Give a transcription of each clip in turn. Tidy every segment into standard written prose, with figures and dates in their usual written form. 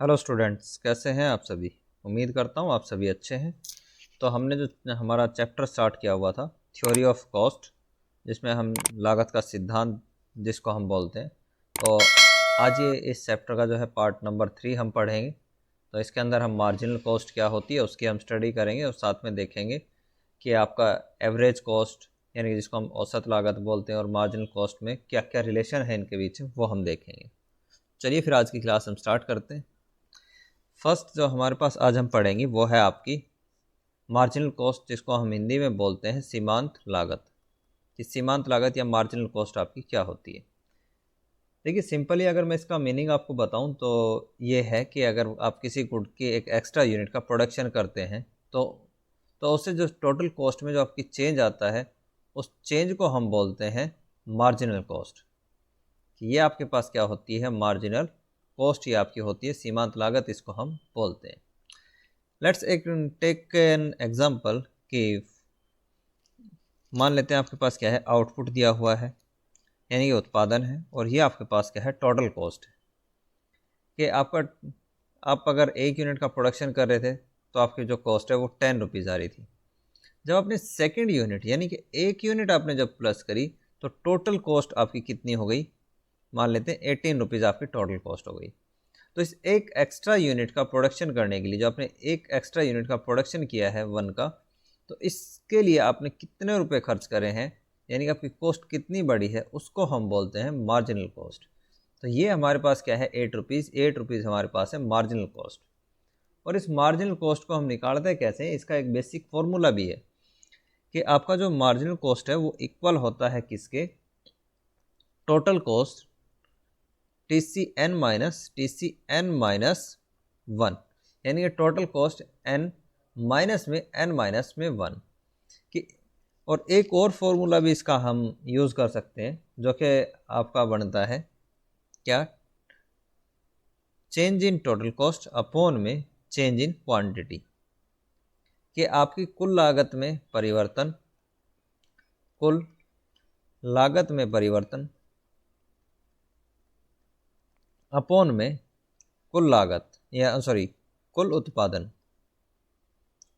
Hello students, कैसे हैं आप सभी। उम्मीद करता हूँ आप सभी अच्छे हैं। तो हमने जो हमारा चैप्टर स्टार्ट किया हुआ था थ्योरी ऑफ कॉस्ट, जिसमें हम लागत का सिद्धांत जिसको हम बोलते हैं, तो आज ये इस चैप्टर का जो है पार्ट नंबर 3 हम पढ़ेंगे। तो इसके अंदर हम मार्जिनल कॉस्ट क्या होती है उसकी हम स्टडी करेंगे और साथ में देखेंगे कि आपका एवरेज कॉस्ट यानी कि जिसको हम औसत लागत बोलते हैं और मार्जिनल कॉस्ट में क्या क्या रिलेशन है इनके बीच में, वो हम देखेंगे। चलिए फिर आज की क्लास हम स्टार्ट करते हैं। फर्स्ट जो हमारे पास आज हम पढ़ेंगे वो है आपकी मार्जिनल कॉस्ट, जिसको हम हिंदी में बोलते हैं सीमांत लागत। कि सीमांत लागत या मार्जिनल कॉस्ट आपकी क्या होती है। देखिए सिंपली अगर मैं इसका मीनिंग आपको बताऊं तो ये है कि अगर आप किसी गुड की एक एक्स्ट्रा यूनिट का प्रोडक्शन करते हैं तो उससे जो टोटल कॉस्ट में जो आपकी चेंज आता है उस चेंज को हम बोलते हैं मार्जिनल कॉस्ट। कि ये आपके पास क्या होती है, मार्जिनल कॉस्ट, ये आपकी होती है सीमांत लागत, इसको हम बोलते हैं। लेट्स टेक एन एग्जांपल कि मान लेते हैं आपके पास क्या है, आउटपुट दिया हुआ है यानी कि उत्पादन है, और ये आपके पास क्या है, टोटल कॉस्ट है। कि आप अगर एक यूनिट का प्रोडक्शन कर रहे थे तो आपकी जो कॉस्ट है वो 10 रुपीज़ आ रही थी। जब आपने सेकेंड यूनिट यानी कि एक यूनिट आपने जब प्लस करी तो टोटल कॉस्ट आपकी कितनी हो गई, मान लेते हैं 18 रुपीज़ आपकी टोटल कॉस्ट हो गई। तो इस एक एक्स्ट्रा यूनिट का प्रोडक्शन करने के लिए, जो आपने एक एक्स्ट्रा यूनिट का प्रोडक्शन किया है वन का, तो इसके लिए आपने कितने रुपए खर्च करे हैं यानी कि आपकी कॉस्ट कितनी बड़ी है, उसको हम बोलते हैं मार्जिनल कॉस्ट। तो ये हमारे पास क्या है, 8 रुपीज़ हमारे पास है मार्जिनल कॉस्ट। और इस मार्जिनल कॉस्ट को हम निकालते हैं कैसे, इसका एक बेसिक फॉर्मूला भी है कि आपका जो मार्जिनल कॉस्ट है वो इक्वल होता है किसके, टोटल कॉस्ट TCN-1, यानी कि टोटल कॉस्ट n -n-1 कि। और एक और फॉर्मूला भी इसका हम यूज़ कर सकते हैं जो कि आपका बनता है क्या, change in total cost upon में चेंज इन क्वांटिटी। कि आपकी कुल लागत में परिवर्तन, कुल लागत में परिवर्तन अपॉन में कुल लागत या सॉरी कुल उत्पादन,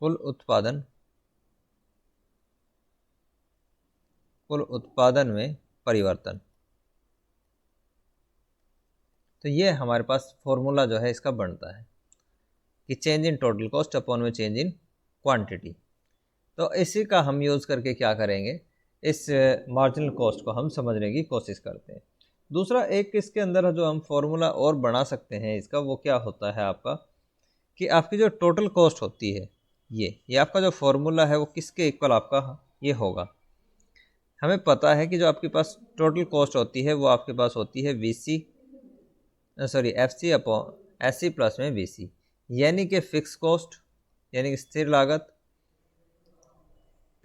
कुल उत्पादन में परिवर्तन। तो ये हमारे पास फॉर्मूला जो है इसका बनता है कि change in total cost upon में चेंज इन क्वांटिटी। तो इसी का हम यूज़ करके क्या करेंगे, इस मार्जिनल कॉस्ट को हम समझने की कोशिश करते हैं। दूसरा एक इसके अंदर जो हम फॉर्मूला और बना सकते हैं इसका, वो क्या होता है आपका, कि आपकी जो टोटल कॉस्ट होती है ये आपका जो फॉर्मूला है वो किसके इक्वल आपका ये होगा। हमें पता है कि जो आपके पास टोटल कॉस्ट होती है वो आपके पास होती है एफ सी प्लस में वी सी, यानी कि फिक्स कॉस्ट यानी कि स्थिर लागत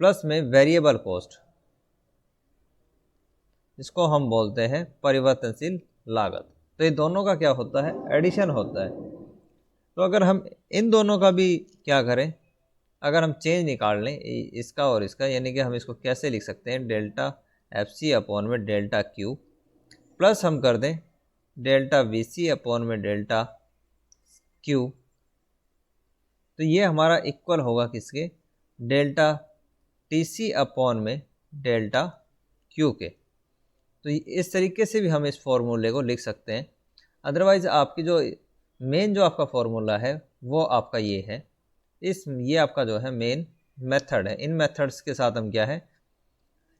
प्लस में वेरिएबल कॉस्ट, जिसको हम बोलते हैं परिवर्तनशील लागत। तो ये दोनों का क्या होता है, एडिशन होता है। तो अगर हम इन दोनों का भी क्या करें, अगर हम चेंज निकाल लें इसका और इसका, यानी कि हम इसको कैसे लिख सकते हैं, डेल्टा एफ सी अपॉन में डेल्टा क्यू, प्लस हम कर दें डेल्टा वी सी अपॉन में डेल्टा क्यू। तो ये हमारा इक्वल होगा किसके, डेल्टा टी सी अपॉन में डेल्टा क्यू के। तो इस तरीके से भी हम इस फॉर्मूले को लिख सकते हैं। अदरवाइज़ आपकी जो मेन जो आपका फॉर्मूला है वो आपका ये है, ये आपका जो है मेन मेथड है। इन मेथड्स के साथ हम क्या है,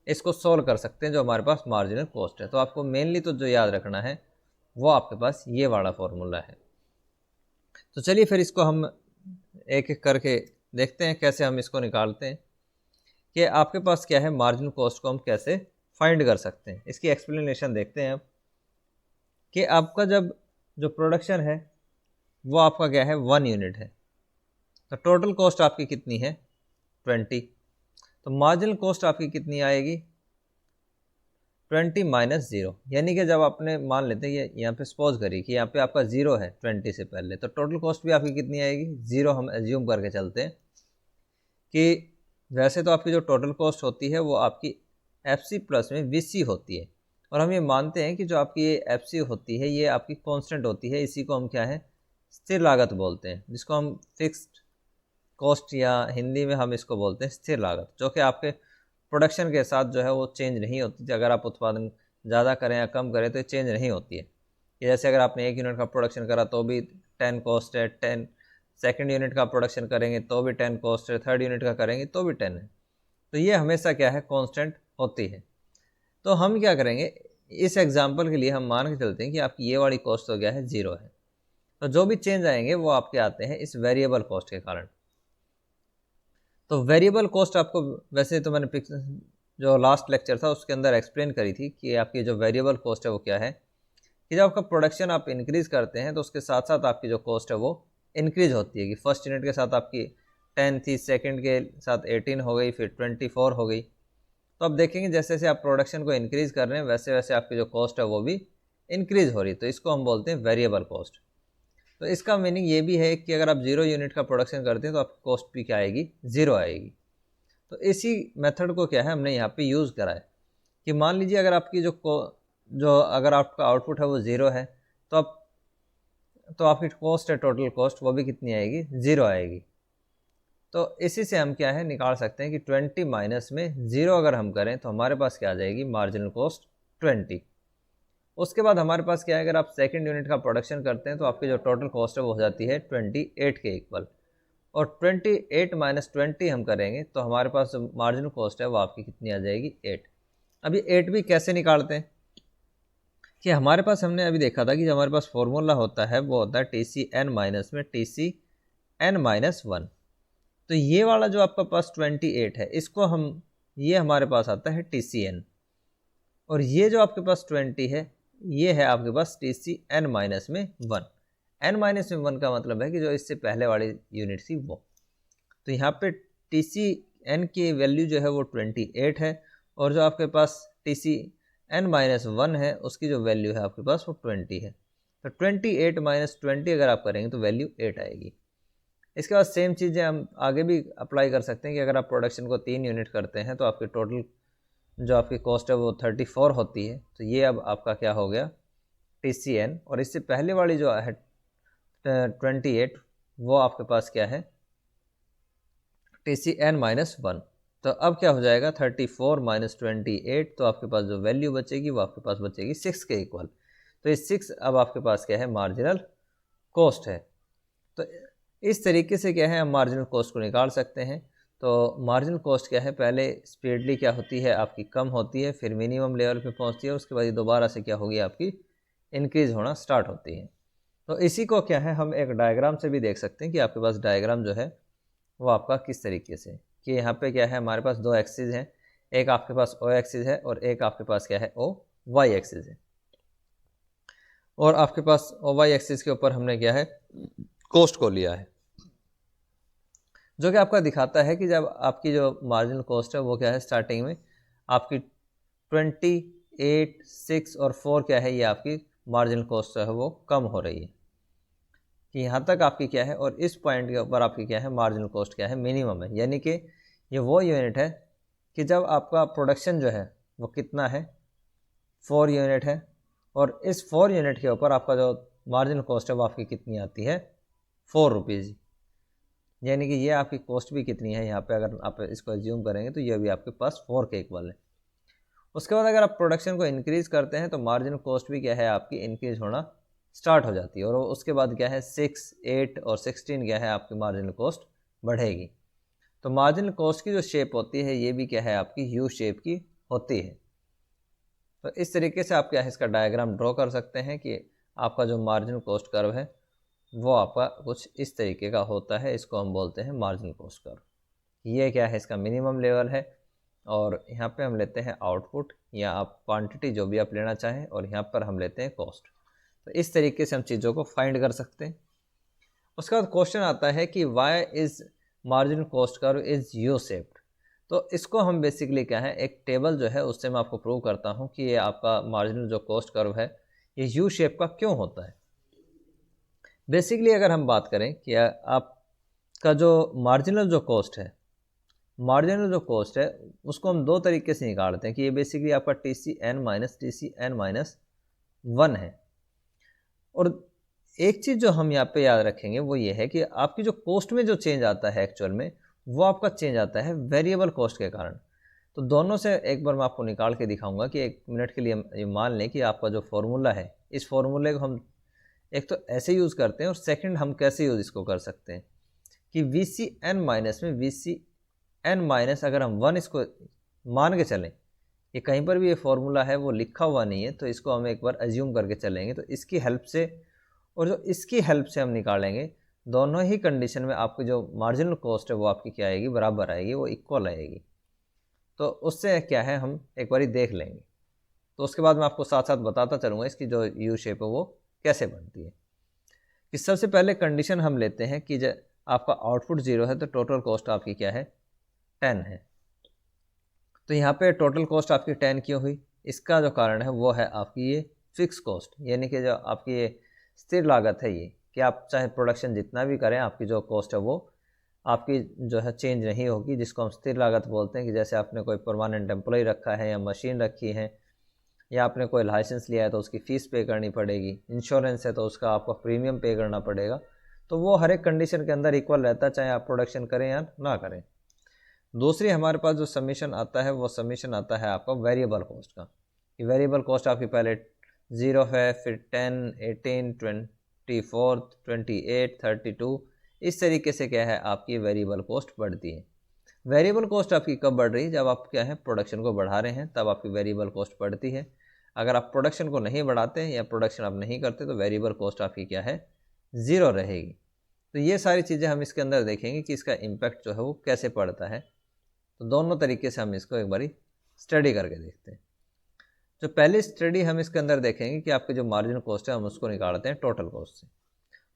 इसको सोल्व कर सकते हैं जो हमारे पास मार्जिनल कॉस्ट है। तो आपको मेनली तो जो याद रखना है वो आपके पास ये वाला फॉर्मूला है। तो चलिए फिर इसको हम एक एक करके देखते हैं कैसे हम इसको निकालते हैं कि आपके पास क्या है, मार्जिनल कॉस्ट को हम कैसे फाइंड कर सकते हैं। इसकी एक्सप्लेनेशन देखते हैं अब कि आपका जब जो प्रोडक्शन है वो आपका क्या है, 1 यूनिट है, तो टोटल कॉस्ट आपकी कितनी है 20। तो मार्जिनल कॉस्ट आपकी कितनी आएगी 20 माइनस 0, यानी कि जब आपने मान लेते हैं यहाँ पे सपोज करिए कि यहाँ पे आपका 0 है 20 से पहले, तो टोटल कॉस्ट भी आपकी कितनी आएगी 0। हम एज्यूम करके चलते हैं कि वैसे तो आपकी जो टोटल कॉस्ट होती है वो आपकी एफ सी प्लस में वी सी होती है, और हम ये मानते हैं कि जो आपकी ये एफ सी होती है ये आपकी कांस्टेंट होती है, इसी को हम क्या है स्थिर लागत बोलते हैं, जिसको हम फिक्स्ड कॉस्ट या हिंदी में हम इसको बोलते हैं स्थिर लागत, जो कि आपके प्रोडक्शन के साथ जो है वो चेंज नहीं होती थी। अगर आप उत्पादन ज़्यादा करें या कम करें तो ये चेंज नहीं होती है। कि जैसे अगर आपने 1 यूनिट का प्रोडक्शन करा तो भी 10 कॉस्ट है, 10 सेकेंड यूनिट का प्रोडक्शन करेंगे तो भी 10 कॉस्ट है, थर्ड यूनिट का करेंगे तो भी 10 है। तो ये हमेशा क्या है, कॉन्स्टेंट होती है। तो हम क्या करेंगे, इस एग्जाम्पल के लिए हम मान के चलते हैं कि आपकी ये वाली कॉस्ट तो क्या है, 0 है। तो जो भी चेंज आएंगे वो आपके आते हैं इस वेरिएबल कॉस्ट के कारण। तो वेरिएबल कॉस्ट आपको वैसे तो मैंने जो लास्ट लेक्चर था उसके अंदर एक्सप्लेन करी थी कि आपकी जो वेरिएबल कॉस्ट है वो क्या है, कि जब आपका प्रोडक्शन आप इंक्रीज़ करते हैं तो उसके साथ साथ आपकी जो कॉस्ट है वो इंक्रीज़ होती है। कि फर्स्ट यूनिट के साथ आपकी 10 थी, सेकंड के साथ 18 हो गई, फिर 24 हो गई। तो अब देखेंगे जैसे जैसे आप प्रोडक्शन को इंक्रीज़ कर रहे हैं वैसे वैसे आपकी जो कॉस्ट है वो भी इंक्रीज़ हो रही है। तो इसको हम बोलते हैं वेरिएबल कॉस्ट। तो इसका मीनिंग ये भी है कि अगर आप 0 यूनिट का प्रोडक्शन करते हैं तो आपकी कॉस्ट भी क्या आएगी, 0 आएगी। तो इसी मेथड को क्या है हमने यहाँ पे यूज़ करा है कि मान लीजिए अगर आपकी जो अगर आपका आउटपुट है वो 0 है तो आपकी कॉस्ट है, टोटल कॉस्ट वो भी कितनी आएगी, 0 आएगी। तो इसी से हम क्या है निकाल सकते हैं कि 20 माइनस में 0 अगर हम करें तो हमारे पास क्या आ जाएगी, मार्जिनल कॉस्ट 20। उसके बाद हमारे पास क्या है, अगर आप सेकंड यूनिट का प्रोडक्शन करते हैं तो आपकी जो टोटल कॉस्ट है वो हो जाती है 28 के इक्वल। और 28 माइनस 20 हम करेंगे तो हमारे पास जो मार्जिनल कॉस्ट है वो आपकी कितनी आ जाएगी, 8। अभी 8 भी कैसे निकालते हैं कि हमारे पास हमने अभी देखा था कि जो हमारे पास फॉर्मूला होता है वो होता है TCN माइनस में TCN-1। तो ये वाला जो आपका पास 28 है इसको हम, ये हमारे पास आता है TCN, और ये जो आपके पास 20 है ये है आपके पास TCN-1। n-1 का मतलब है कि जो इससे पहले वाली यूनिट थी वो। तो यहाँ पे TCN की वैल्यू जो है वो 28 है, और जो आपके पास TCN-1 है उसकी जो वैल्यू है आपके पास वो 20 है। तो 28 माइनस 20 अगर आप करेंगे तो वैल्यू 8 आएगी। इसके बाद सेम चीज़ें हम आगे भी अप्लाई कर सकते हैं कि अगर आप प्रोडक्शन को 3 यूनिट करते हैं तो आपकी टोटल जो आपकी कॉस्ट है वो 34 होती है। तो ये अब आपका क्या हो गया, TCN, और इससे पहले वाली जो है 28 वो आपके पास क्या है, TCN-1। तो अब क्या हो जाएगा, 34 माइनस 28, तो आपके पास जो वैल्यू बचेगी वो आपके पास बचेगी 6 के इक्वल। तो ये 6 अब आपके पास क्या है, मार्जिनल कॉस्ट है। तो इस तरीके से क्या है हम मार्जिनल कॉस्ट को निकाल सकते हैं। तो मार्जिनल कॉस्ट क्या है, पहले स्पीडली क्या होती है आपकी, कम होती है, फिर मिनिमम लेवल पे पहुंचती है, उसके बाद ये दोबारा से क्या होगी आपकी, इंक्रीज़ होना स्टार्ट होती है। तो इसी को क्या है हम एक डायग्राम से भी देख सकते हैं कि आपके पास डायग्राम जो है वो आपका किस तरीके से, कि यहाँ पे क्या है हमारे पास 2 एक्सिस हैं, एक आपके पास O एक्सिस है और एक आपके पास क्या है, OY एक्सिस है। और आपके पास OY एक्सिस के ऊपर हमने क्या है, कॉस्ट को लिया है, जो कि आपका दिखाता है कि जब आपकी जो मार्जिनल कॉस्ट है वो क्या है, स्टार्टिंग में आपकी 28, 6 और 4 क्या है, ये आपकी मार्जिनल कॉस्ट है वो कम हो रही है कि यहाँ तक आपकी क्या है, और इस पॉइंट के ऊपर आपकी क्या है, मार्जिनल कॉस्ट क्या है, मिनिमम है। यानी कि ये वो यूनिट है कि जब आपका प्रोडक्शन जो है वो कितना है, 4 यूनिट है, और इस 4 यूनिट के ऊपर आपका जो मार्जिनल कॉस्ट है वो आपकी कितनी आती है, 4 रुपीज़। यानी कि ये आपकी कॉस्ट भी कितनी है यहाँ पे, अगर आप इसको एज्यूम करेंगे तो ये भी आपके पास 4 के इक्वल है। उसके बाद अगर आप प्रोडक्शन को इंक्रीज़ करते हैं तो मार्जिनल कॉस्ट भी क्या है आपकी इंक्रीज़ होना स्टार्ट हो जाती है, और उसके बाद क्या है 6, 8 और 16 क्या है आपकी मार्जिनल कॉस्ट बढ़ेगी। तो मार्जिनल कॉस्ट की जो शेप होती है ये भी क्या है आपकी यू शेप की होती है। तो इस तरीके से आप क्या है इसका डायग्राम ड्रॉ कर सकते हैं कि आपका जो मार्जिनल कॉस्ट कर्व है वो आपका कुछ इस तरीके का होता है। इसको हम बोलते हैं मार्जिनल कॉस्ट कर्व। ये क्या है, इसका मिनिमम लेवल है, और यहाँ पे हम लेते हैं आउटपुट या आप क्वांटिटी जो भी आप लेना चाहें, और यहाँ पर हम लेते हैं कॉस्ट। तो इस तरीके से हम चीज़ों को फाइंड कर सकते हैं। उसके बाद क्वेश्चन आता है कि why is marginal cost curve is U shaped. तो इसको हम बेसिकली क्या है, एक टेबल जो है उससे मैं आपको प्रूव करता हूँ कि ये आपका मार्जिनल जो कॉस्ट कर्व है ये यू शेप का क्यों होता है। बेसिकली अगर हम बात करें कि आपका जो मार्जिनल जो कॉस्ट है, मार्जिनल जो कॉस्ट है उसको हम 2 तरीके से निकालते हैं कि ये बेसिकली आपका TCN-1 है। और एक चीज़ जो हम यहाँ पे याद रखेंगे वो ये है कि आपकी जो कॉस्ट में जो चेंज आता है एक्चुअल में, वो आपका चेंज आता है वेरिएबल कॉस्ट के कारण। तो दोनों से एक बार मैं आपको निकाल के दिखाऊंगा कि 1 मिनट के लिए ये मान लें कि आपका जो फॉर्मूला है, इस फॉर्मूले को हम एक तो ऐसे यूज़ करते हैं और सेकंड हम कैसे यूज़ इसको कर सकते हैं कि वी सी एन माइनस में वी सी एन माइनस अगर हम 1 इसको मान के चलें, ये कहीं पर भी ये फॉर्मूला है वो लिखा हुआ नहीं है, तो इसको हम एक बार एज्यूम करके चलेंगे। तो इसकी हेल्प से और जो इसकी हेल्प से हम निकालेंगे, दोनों ही कंडीशन में आपकी जो मार्जिनल कॉस्ट है वो आपकी क्या आएगी, बराबर आएगी, वो इक्वल आएगी। तो उससे क्या है हम एक बार देख लेंगे। तो उसके बाद मैं आपको साथ साथ बताता चलूँगा इसकी जो यू शेप है वो कैसे बनती है। कि सबसे पहले कंडीशन हम लेते हैं कि जब आपका आउटपुट 0 है तो टोटल कॉस्ट आपकी क्या है, 10 है। तो यहाँ पे टोटल कॉस्ट आपकी 10 क्यों हुई, इसका जो कारण है वो है आपकी ये फिक्स कॉस्ट, यानी कि जो आपकी ये स्थिर लागत है ये, कि आप चाहे प्रोडक्शन जितना भी करें आपकी जो कॉस्ट है वो आपकी जो है चेंज नहीं होगी, जिसको हम स्थिर लागत बोलते हैं। कि जैसे आपने कोई परमानेंट एम्प्लॉय रखा है या मशीन रखी है या आपने कोई लाइसेंस लिया है तो उसकी फ़ीस पे करनी पड़ेगी, इंश्योरेंस है तो उसका आपको प्रीमियम पे करना पड़ेगा। तो वो हर एक कंडीशन के अंदर इक्वल रहता है, चाहे आप प्रोडक्शन करें या ना करें। दूसरी हमारे पास जो समीशन आता है वो समीशन आता है आपका वेरिएबल कॉस्ट का। कि वेरिएबल कॉस्ट आपकी पहले 0 है, फिर 10, 18, 24, 28, 32, इस तरीके से क्या है आपकी वेरिएबल कॉस्ट बढ़ती है। वेरिएबल कॉस्ट आपकी कब बढ़ रही है, जब आप क्या है प्रोडक्शन को बढ़ा रहे हैं तब आपकी वेरिएबल कॉस्ट बढ़ती है। अगर आप प्रोडक्शन को नहीं बढ़ाते या प्रोडक्शन आप नहीं करते तो वेरिएबल कॉस्ट आपकी क्या है, 0 रहेगी। तो ये सारी चीज़ें हम इसके अंदर देखेंगे कि इसका इम्पैक्ट जो है वो कैसे पड़ता है। तो दोनों तरीके से हम इसको एक बारी स्टडी करके देखते हैं। जो पहली स्टडी हम इसके अंदर देखेंगे कि आपके जो मार्जिनल कॉस्ट है हम उसको निकालते हैं टोटल कॉस्ट से।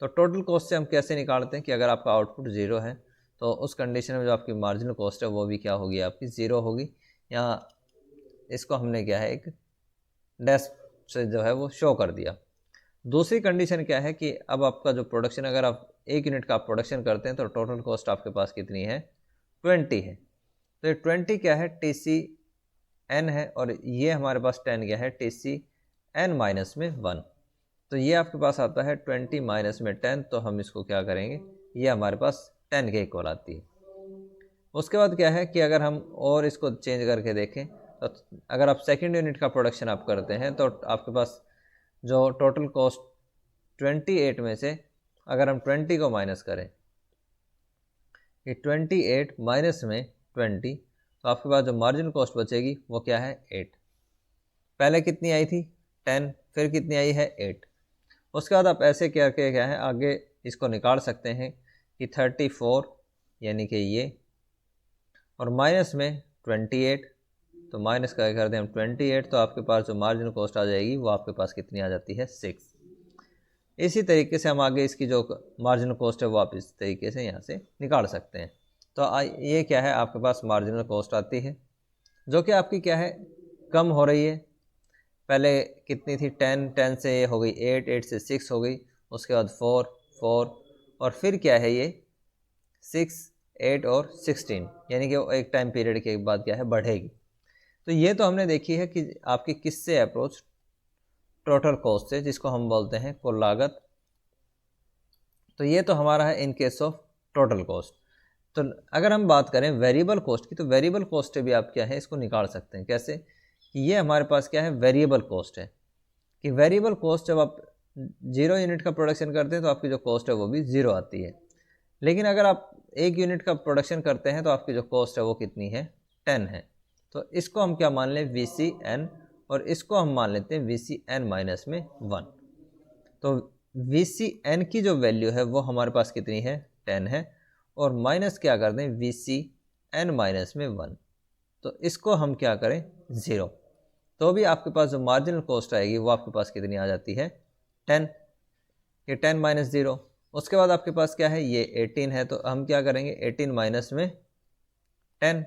तो टोटल कॉस्ट से हम कैसे निकालते हैं कि अगर आपका आउटपुट 0 है तो उस कंडीशन में जो आपकी मार्जिनल कॉस्ट है वो भी क्या होगी, आपकी 0 होगी। यहाँ इसको हमने क्या है एक डैश से जो है वो शो कर दिया। दूसरी कंडीशन क्या है कि अब आपका जो प्रोडक्शन, अगर आप 1 यूनिट का आप प्रोडक्शन करते हैं तो टोटल कॉस्ट आपके पास कितनी है, 20 है। तो ये 20 क्या है, टी सी एन है, और ये हमारे पास 10 क्या है, टी सी एन माइनस में 1। तो ये आपके पास आता है 20 माइनस में 10, तो हम इसको क्या करेंगे, ये हमारे पास 10 के इक्वल आती है। उसके बाद क्या है कि अगर हम और इसको चेंज करके देखें तो अगर आप सेकंड यूनिट का प्रोडक्शन आप करते हैं तो आपके पास जो टोटल कॉस्ट 28 में से अगर हम 20 को माइनस करें, कि 28 माइनस में 20, तो आपके पास जो मार्जिन कॉस्ट बचेगी वो क्या है, 8। पहले कितनी आई थी, 10, फिर कितनी आई है, 8। उसके बाद आप ऐसे करके क्या है आगे इसको निकाल सकते हैं कि 34 यानी कि ये, और माइनस में 28, तो माइनस का कर दें हम 28, तो आपके पास जो मार्जिन कॉस्ट आ जाएगी वो आपके पास कितनी आ जाती है, 6। इसी तरीके से हम आगे इसकी जो मार्जिनल कॉस्ट है वो आप इस तरीके से यहाँ से निकाल सकते हैं। तो ये क्या है आपके पास मार्जिनल कॉस्ट आती है जो कि आपकी क्या है कम हो रही है। पहले कितनी थी, 10, 10 से ये हो गई 8, 8 से 6 हो गई, उसके बाद 4, 4, और फिर क्या है ये 6, 8 और 16, यानी कि वो एक टाइम पीरियड के बाद क्या है बढ़ेगी। तो ये तो हमने देखी है कि आपकी किससे अप्रोच, टोटल कॉस्ट से, जिसको हम बोलते हैं कुल लागत। तो ये तो हमारा है in case of total cost. तो अगर हम बात करें वेरिएबल कॉस्ट की, तो वेरिएबल कॉस्ट से भी आप क्या है इसको निकाल सकते हैं। कैसे कि ये हमारे पास क्या है वेरिएबल कॉस्ट है, कि वेरिएबल कॉस्ट जब आप 0 यूनिट का प्रोडक्शन करते हैं तो आपकी जो कॉस्ट है वो भी 0 आती है। लेकिन अगर आप 1 यूनिट का प्रोडक्शन करते हैं तो आपकी जो कॉस्ट है वो कितनी है, 10 है। तो इसको हम क्या मान लें, वी सी एन, और इसको हम मान लेते हैं वी सी एन माइनस में 1। तो वी सी एन की जो वैल्यू है वो हमारे पास कितनी है, 10 है, और माइनस क्या कर दें वी सी एन माइनस में 1, तो इसको हम क्या करें 0। तो भी आपके पास जो मार्जिनल कॉस्ट आएगी वो आपके पास कितनी आ जाती है, 10। ये 10 माइनस 0। उसके बाद आपके पास क्या है, ये 18 है, तो हम क्या करेंगे 18 माइनस में 10,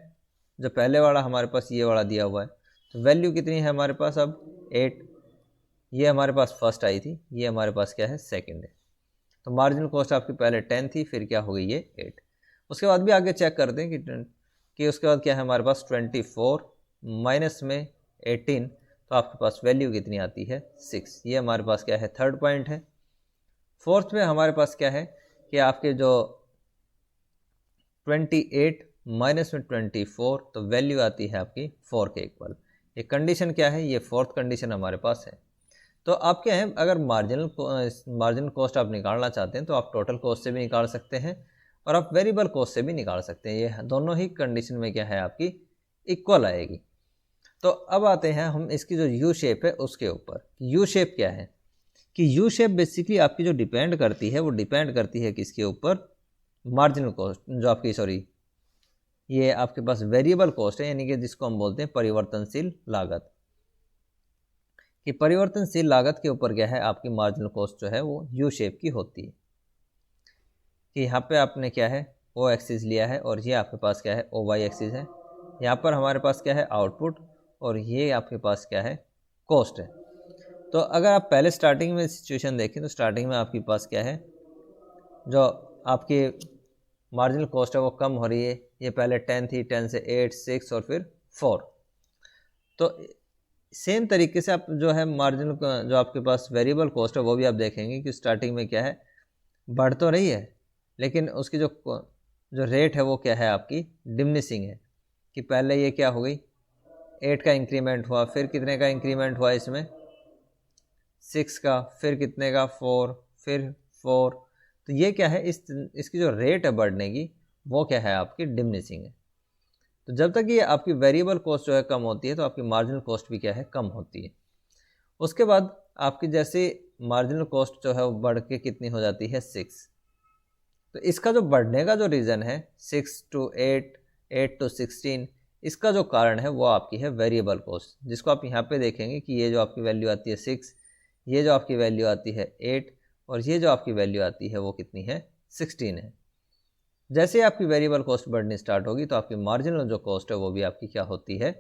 जो पहले वाला हमारे पास ये वाला दिया हुआ है। तो वैल्यू कितनी है हमारे पास अब 8, ये हमारे पास फर्स्ट आई थी, ये हमारे पास क्या है सेकंड है। तो मार्जिनल कॉस्ट आपकी पहले 10 थी, फिर क्या हो गई ये 8। उसके बाद भी आगे चेक कर दें कि उसके बाद क्या है हमारे पास 24 माइनस में 18, तो आपके पास वैल्यू कितनी आती है 6। ये हमारे पास क्या है थर्ड पॉइंट है। फोर्थ में हमारे पास क्या है कि आपके जो 28 माइनस में 24, तो वैल्यू आती है आपकी 4 के इक्वल। ये कंडीशन क्या है, ये फोर्थ कंडीशन हमारे पास है। तो आप क्या है, अगर मार्जिनल कॉस्ट आप निकालना चाहते हैं तो आप टोटल कॉस्ट से भी निकाल सकते हैं और आप वेरिएबल कॉस्ट से भी निकाल सकते हैं। ये दोनों ही कंडीशन में क्या है आपकी इक्वल आएगी। तो अब आते हैं हम इसकी जो यू शेप है उसके ऊपर। यू शेप क्या है कि यू शेप बेसिकली आपकी जो डिपेंड करती है वो डिपेंड करती है किसके ऊपर, मार्जिनल कॉस्ट, जो आपकी ये आपके पास वेरिएबल कॉस्ट है, यानी कि जिसको हम बोलते हैं परिवर्तनशील लागत। कि परिवर्तनशील लागत के ऊपर क्या है आपकी मार्जिनल कॉस्ट जो है वो यू शेप की होती है। कि यहाँ पे आपने क्या है ओ एक्सिस लिया है और ये आपके पास क्या है ओ वाई एक्सिस है। यहाँ पर हमारे पास क्या है आउटपुट और ये आपके पास क्या है कॉस्ट है। तो अगर आप पहले स्टार्टिंग में सिचुएशन देखें तो स्टार्टिंग में आपके पास क्या है, जो आपकी मार्जिनल कॉस्ट है वो कम हो रही है। ये पहले 10 थी, 10 से 8, 6 और फिर 4। तो सेम तरीके से आप जो है मार्जिनल जो आपके पास वेरिएबल कॉस्ट है वो भी आप देखेंगे कि स्टार्टिंग में क्या है बढ़ तो रही है, लेकिन उसकी जो रेट है वो क्या है आपकी डिमिनिशिंग है। कि पहले ये क्या हो गई 8 का इंक्रीमेंट हुआ, फिर कितने का इंक्रीमेंट हुआ इसमें 6 का, फिर कितने का 4, फिर 4। तो ये क्या है इसकी जो रेट है बढ़ने की वो क्या है आपकी डिमिनिशिंग है। तो जब तक ये आपकी वेरिएबल कॉस्ट जो है कम होती है तो आपकी मार्जिनल कॉस्ट भी क्या है कम होती है। उसके बाद आपकी जैसे मार्जिनल कॉस्ट जो है वो बढ़ के कितनी हो जाती है 6। तो इसका जो बढ़ने का जो रीज़न है 6 to 8, 8 to 16, इसका जो कारण है वो आपकी है वेरिएबल कॉस्ट, जिसको आप यहाँ पे देखेंगे कि ये जो आपकी वैल्यू आती है 6, ये जो आपकी वैल्यू आती है 8 और ये जो आपकी वैल्यू आती है वो कितनी है 16 है। जैसे आपकी वेरिएबल कॉस्ट बढ़नी स्टार्ट होगी तो आपकी मार्जिनल जो कॉस्ट है वो भी आपकी क्या होती है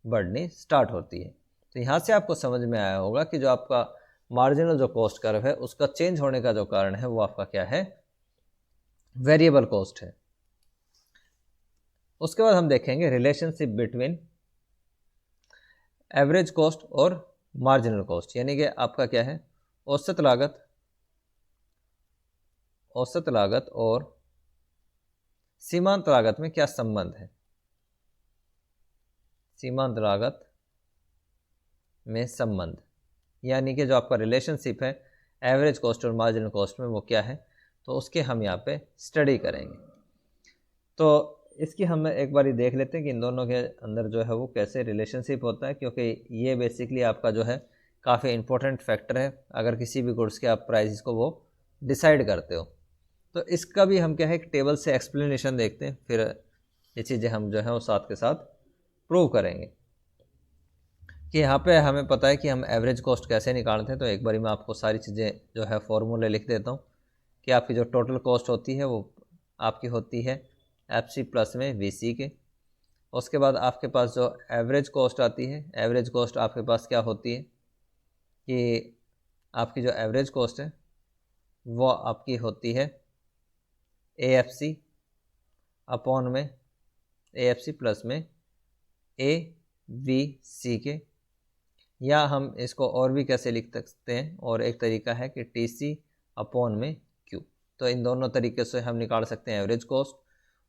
बढ़नी स्टार्ट होती है। तो यहाँ से आपको समझ में आया होगा कि जो आपका मार्जिनल जो कॉस्ट कर्व है उसका चेंज होने का जो कारण है वो आपका क्या है वेरिएबल कॉस्ट है। उसके बाद हम देखेंगे रिलेशनशिप बिटवीन एवरेज कॉस्ट और मार्जिनल कॉस्ट, यानी कि आपका क्या है औसत लागत और सीमांत लागत में क्या संबंध है। सीमांत लागत में संबंध यानी कि जो आपका रिलेशनशिप है एवरेज कॉस्ट और मार्जिनल कॉस्ट में वो क्या है, तो उसके हम यहाँ पे स्टडी करेंगे। तो इसकी हम एक बार देख लेते हैं कि इन दोनों के अंदर जो है वो कैसे रिलेशनशिप होता है, क्योंकि ये बेसिकली आपका जो है काफ़ी इंपॉर्टेंट फैक्टर है अगर किसी भी गुड्स के आप प्राइस को वो डिसाइड करते हो। तो इसका भी हम क्या है एक टेबल से एक्सप्लेनेशन देखते हैं, फिर ये चीज़ें हम जो है वो साथ के साथ प्रूव करेंगे। कि यहाँ पे हमें पता है कि हम एवरेज कॉस्ट कैसे निकालते हैं। तो एक बारी मैं आपको सारी चीज़ें जो है फॉर्मूले लिख देता हूँ कि आपकी जो टोटल कॉस्ट होती है वो आपकी होती है FC प्लस में VC के। उसके बाद आपके पास जो एवरेज कॉस्ट आती है, एवरेज कॉस्ट आपके पास क्या होती है कि आपकी जो एवरेज कॉस्ट है वो आपकी होती है AFC अपॉन में AFC प्लस में AVC के, या हम इसको और भी कैसे लिख सकते हैं, और एक तरीका है कि TC अपॉन में Q। तो इन दोनों तरीके से हम निकाल सकते हैं एवरेज कॉस्ट।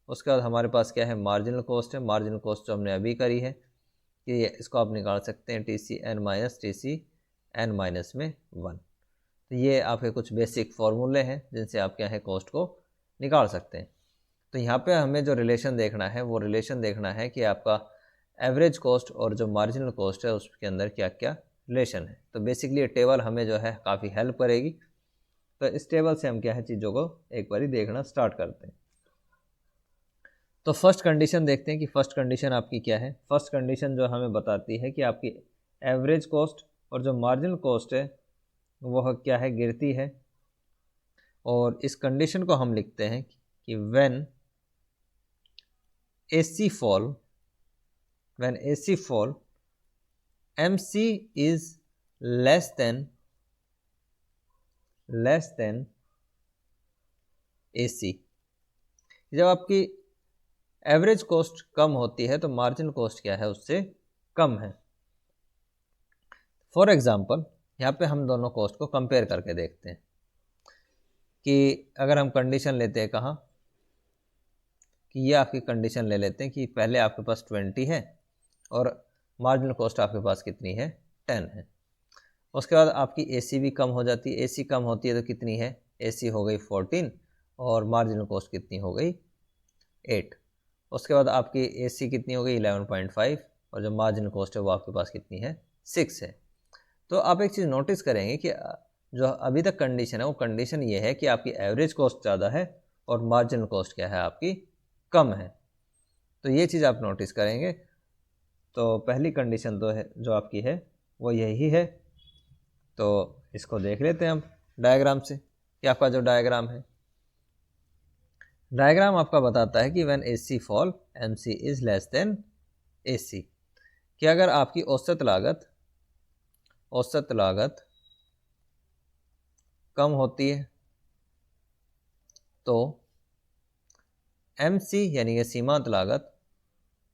उसके बाद हमारे पास क्या है मार्जिनल कॉस्ट है। मार्जिनल कॉस्ट जो हमने अभी करी है कि इसको आप निकाल सकते हैं TCn माइनस TCn माइनस में 1। तो ये आपके कुछ बेसिक फार्मूले हैं जिनसे आप क्या है कॉस्ट को निकाल सकते हैं। तो यहाँ पे हमें जो रिलेशन देखना है वो रिलेशन देखना है कि आपका एवरेज कॉस्ट और जो मार्जिनल कॉस्ट है उसके अंदर क्या क्या रिलेशन है। तो बेसिकली ये टेबल हमें जो है काफ़ी हेल्प करेगी। तो इस टेबल से हम क्या है चीज़ों को एक बारी देखना स्टार्ट करते हैं। तो फर्स्ट कंडीशन देखते हैं कि फर्स्ट कंडीशन आपकी क्या है। फर्स्ट कंडीशन जो हमें बताती है कि आपकी एवरेज कॉस्ट और जो मार्जिनल कॉस्ट है वह क्या है गिरती है। और इस कंडीशन को हम लिखते हैं कि when AC fall MC is less than AC। जब आपकी एवरेज कॉस्ट कम होती है तो मार्जिनल कॉस्ट क्या है उससे कम है। फॉर एग्जांपल यहाँ पे हम दोनों कॉस्ट को कंपेयर करके देखते हैं कि अगर हम कंडीशन लेते हैं कहाँ, कि ये आपकी कंडीशन ले लेते हैं कि पहले आपके पास 20 है और मार्जिनल कॉस्ट आपके पास कितनी है, 10 है। उसके बाद आपकी AC भी कम हो जाती है, AC कम होती है तो कितनी है, AC हो गई 14 और मार्जिनल कॉस्ट कितनी हो गई, 8। उसके बाद आपकी AC कितनी हो गई, 11.5 और जो मार्जिनल कॉस्ट है वो आपके पास कितनी है, 6 है। तो आप एक चीज़ नोटिस करेंगे कि जो अभी तक कंडीशन है वो कंडीशन ये है कि आपकी एवरेज कॉस्ट ज़्यादा है और मार्जिनल कॉस्ट क्या है, आपकी कम है। तो ये चीज़ आप नोटिस करेंगे। तो पहली कंडीशन तो है जो आपकी है वो यही है। तो इसको देख लेते हैं हम डायग्राम से कि आपका जो डायग्राम है, डायग्राम आपका बताता है कि when AC fall MC is less than AC, कि अगर आपकी औसत लागत कम होती है तो MC यानी कि सीमांत लागत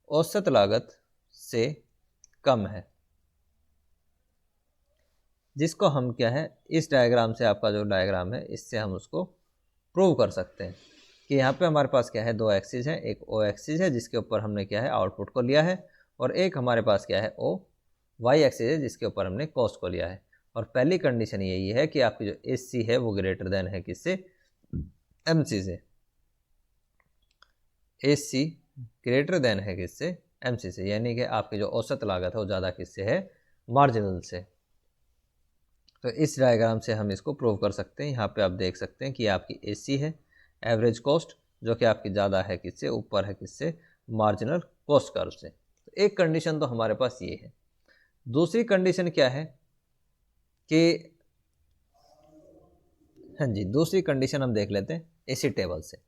औसत लागत से कम है, जिसको हम क्या है, इस डायग्राम से, आपका जो डायग्राम है इससे हम उसको प्रूव कर सकते हैं कि यहाँ पे हमारे पास क्या है, दो एक्सिस है, एक O एक्सिस है जिसके ऊपर हमने क्या है, आउटपुट को लिया है, और एक हमारे पास क्या है, O Y एक्सिस है जिसके ऊपर हमने कॉस्ट को लिया है। और पहली कंडीशन यही है कि आपकी जो AC है वो ग्रेटर देन है किससे, MC से। AC ग्रेटर देन है किससे, MC से, यानी कि आपकी जो औसत लागत है वो ज़्यादा किससे है, मार्जिनल से। तो इस डायग्राम से हम इसको प्रूव कर सकते हैं। यहाँ पे आप देख सकते हैं कि आपकी AC है एवरेज कॉस्ट, जो कि आपकी ज़्यादा है किससे, ऊपर है किससे, मार्जिनल कॉस्ट कर्व से। तो एक कंडीशन तो हमारे पास ये है। दूसरी कंडीशन क्या है कि, हाँ जी, दूसरी कंडीशन हम देख लेते हैं इसी टेबल से।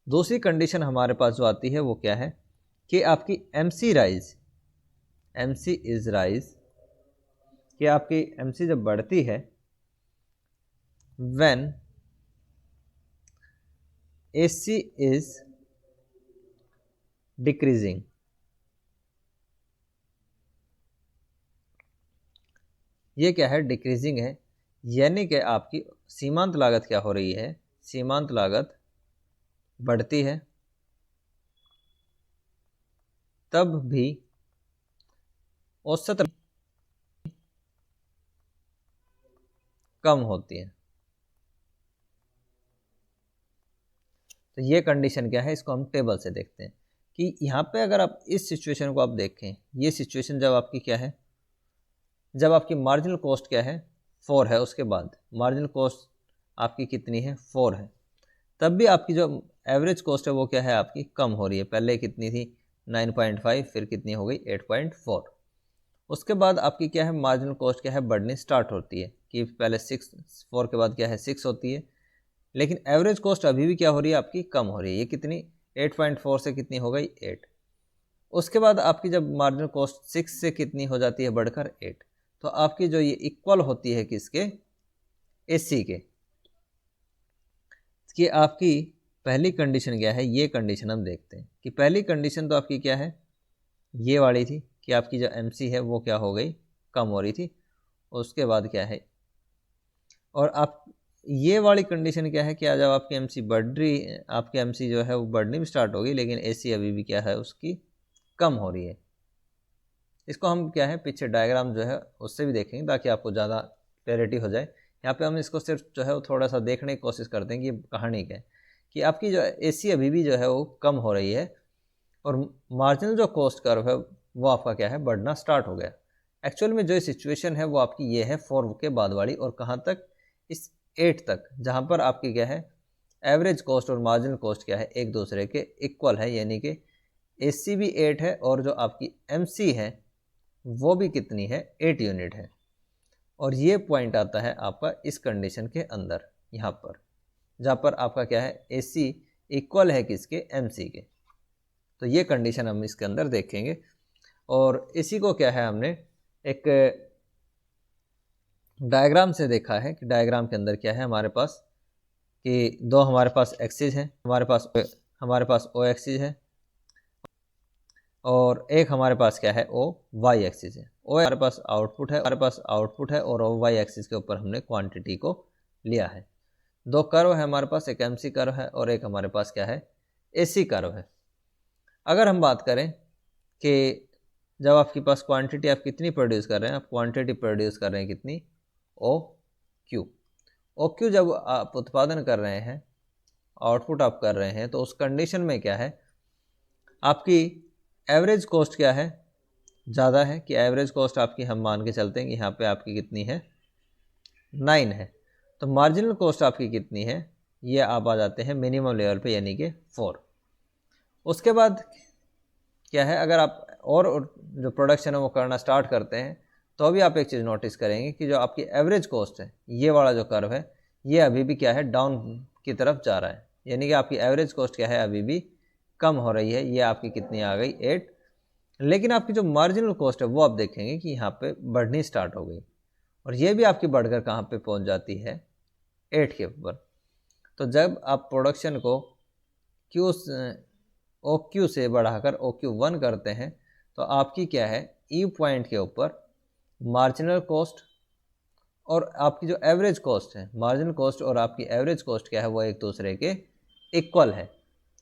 दूसरी कंडीशन हमारे पास जो आती है वो क्या है कि आपकी MC इज राइज, कि आपकी MC जब बढ़ती है व्हेन AC इज डिक्रीजिंग, ये क्या है, डिक्रीजिंग है, यानी कि आपकी सीमांत लागत क्या हो रही है, सीमांत लागत बढ़ती है तब भी औसत कम होती है। तो ये कंडीशन क्या है, इसको हम टेबल से देखते हैं कि यहाँ पे अगर आप इस सिचुएशन को आप देखें, ये सिचुएशन जब आपकी क्या है, जब आपकी मार्जिनल कॉस्ट क्या है, 4 है, उसके बाद मार्जिनल कॉस्ट आपकी कितनी है, 4 है, तब भी आपकी जो एवरेज कॉस्ट है वो क्या है, आपकी कम हो रही है। पहले कितनी थी, 9.5, फिर कितनी हो गई, 8.4। उसके बाद आपकी क्या है, मार्जिनल कॉस्ट क्या है, बढ़नी स्टार्ट होती है कि पहले 4 के बाद क्या है, 6 होती है, लेकिन एवरेज कॉस्ट अभी भी क्या हो रही है, आपकी कम हो रही है। ये कितनी, 8.4 से कितनी हो गई, 8। उसके बाद आपकी जब मार्जिनल कॉस्ट 6 से कितनी हो जाती है, बढ़कर 8, तो आपकी जो ये इक्वल होती है किसके, AC के, कि आपकी पहली कंडीशन क्या है, ये कंडीशन हम देखते हैं कि पहली कंडीशन तो आपकी क्या है, ये वाली थी कि आपकी जो MC है वो क्या हो गई, कम हो रही थी। उसके बाद क्या है, और आप ये वाली कंडीशन क्या है कि जब आपकी MC बढ़ रही, आपकी MC जो है वो बढ़नी भी स्टार्ट होगी, लेकिन AC अभी भी क्या है, उसकी कम हो रही है। इसको हम क्या है, पीछे डायग्राम जो है उससे भी देखेंगे ताकि आपको ज़्यादा क्लैरिटी हो जाए। यहाँ पे हम इसको सिर्फ जो है वो थोड़ा सा देखने की कोशिश करते हैं कि कहानी क्या है, कि आपकी जो AC अभी भी जो है वो कम हो रही है और मार्जिनल जो कॉस्ट कर्व है वो आपका क्या है, बढ़ना स्टार्ट हो गया। एक्चुअल में जो सिचुएशन है वो आपकी ये है 4 के बाद वाली, और कहाँ तक, इस 8 तक, जहाँ पर आपकी क्या है, एवरेज कॉस्ट और मार्जिनल कॉस्ट क्या है, एक दूसरे के इक्वल है, यानी कि AC भी 8 है और जो आपकी MC है वो भी कितनी है, 8 यूनिट है। और ये पॉइंट आता है आपका इस कंडीशन के अंदर, यहाँ पर जहाँ पर आपका क्या है, AC इक्वल है किसके, MC के। तो ये कंडीशन हम इसके अंदर देखेंगे, और इसी को क्या है, हमने एक डायग्राम से देखा है कि डायग्राम के अंदर क्या है हमारे पास, कि दो हमारे पास एक्सिस हैं, हमारे पास O एक्सिस है और एक हमारे पास क्या है, O Y एक्सिस है। O हमारे पास आउटपुट है और O Y एक्सिस के ऊपर हमने क्वांटिटी को लिया है। दो कर्व है हमारे पास, एक MC कर्व है और एक हमारे पास क्या है, AC कर्व है। अगर हम बात करें कि जब आपके पास क्वांटिटी आप कितनी प्रोड्यूस कर रहे हैं, आप क्वांटिटी प्रोड्यूस कर रहे हैं कितनी, OQ जब आप उत्पादन कर रहे हैं, आउटपुट आप कर रहे हैं, तो उस कंडीशन में क्या है, आपकी एवरेज कॉस्ट क्या है, ज़्यादा है, कि एवरेज कॉस्ट आपकी हम मान के चलते हैं कि यहाँ पे आपकी कितनी है, 9 है। तो मार्जिनल कॉस्ट आपकी कितनी है, ये आप आ जाते हैं मिनिमम लेवल पे, यानी कि 4। उसके बाद क्या है, अगर आप और जो प्रोडक्शन है वो करना स्टार्ट करते हैं, तो अभी आप एक चीज़ नोटिस करेंगे कि जो आपकी एवरेज कॉस्ट है, ये वाला जो कर्व है, ये अभी भी क्या है, डाउन की तरफ जा रहा है, यानी कि आपकी एवरेज कॉस्ट क्या है, अभी भी कम हो रही है। ये आपकी कितनी आ गई, 8। लेकिन आपकी जो मार्जिनल कॉस्ट है वो आप देखेंगे कि यहाँ पे बढ़नी स्टार्ट हो गई, और ये भी आपकी बढ़कर कहाँ पे पहुँच जाती है, 8 के ऊपर। तो जब आप प्रोडक्शन को OQ से बढ़ाकर OQ1 करते हैं, तो आपकी क्या है, ई पॉइंट के ऊपर मार्जिनल कॉस्ट और आपकी जो एवरेज कॉस्ट है, मार्जिनल कॉस्ट और आपकी एवरेज कॉस्ट क्या है, वो एक दूसरे के इक्वल है।